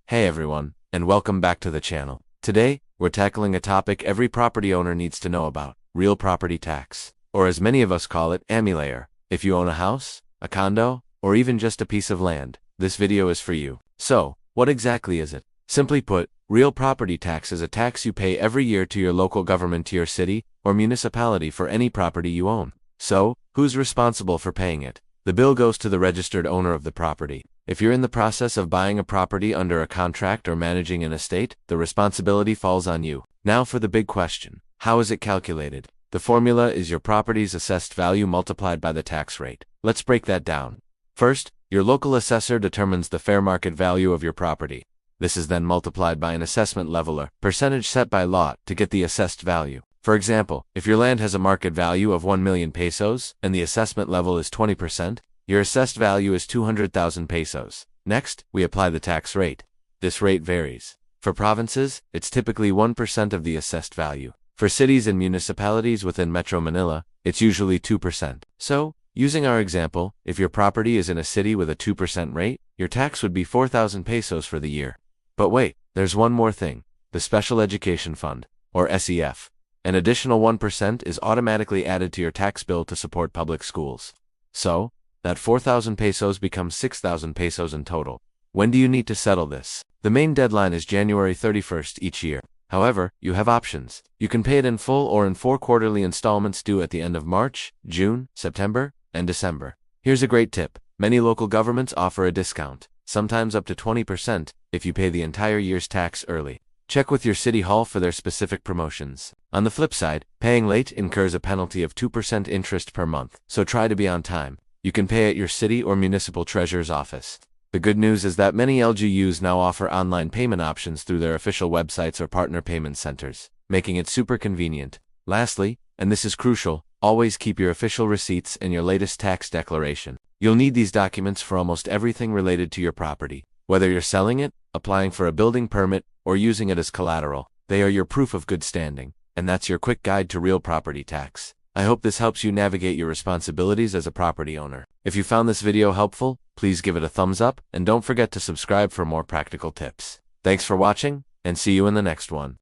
Hey everyone, and welcome back to the channel. Today, we're tackling a topic every property owner needs to know about: real property tax, or as many of us call it, AMI. If you own a house, a condo, or even just a piece of land, this video is for you. So, what exactly is it? Simply put, real property tax is a tax you pay every year to your local government, to your city or municipality, for any property you own. So, who's responsible for paying it? The bill goes to the registered owner of the property. If you're in the process of buying a property under a contract or managing an estate, the responsibility falls on you. Now for the big question: how is it calculated? The formula is your property's assessed value multiplied by the tax rate. Let's break that down. First, your local assessor determines the fair market value of your property. This is then multiplied by an assessment leveler, percentage set by law, to get the assessed value. For example, if your land has a market value of 1 million pesos and the assessment level is 20%, your assessed value is 200,000 pesos. Next, we apply the tax rate. This rate varies. For provinces, it's typically 1% of the assessed value. For cities and municipalities within Metro Manila, it's usually 2%. So, using our example, if your property is in a city with a 2% rate, your tax would be 4,000 pesos for the year. But wait, there's one more thing: the Special Education Fund, or SEF. An additional 1% is automatically added to your tax bill to support public schools. So, that 4,000 pesos becomes 6,000 pesos in total. When do you need to settle this? The main deadline is January 31st each year. However, you have options. You can pay it in full or in 4 quarterly installments due at the end of March, June, September, and December. Here's a great tip: many local governments offer a discount, sometimes up to 20%, if you pay the entire year's tax early. Check with your city hall for their specific promotions. On the flip side, paying late incurs a penalty of 2% interest per month, so try to be on time. You can pay at your city or municipal treasurer's office. The good news is that many LGUs now offer online payment options through their official websites or partner payment centers, making it super convenient. Lastly, and this is crucial, always keep your official receipts and your latest tax declaration. You'll need these documents for almost everything related to your property. Whether you're selling it, applying for a building permit, or using it as collateral, they are your proof of good standing. And that's your quick guide to real property tax. I hope this helps you navigate your responsibilities as a property owner. If you found this video helpful, please give it a thumbs up, and don't forget to subscribe for more practical tips. Thanks for watching, and see you in the next one.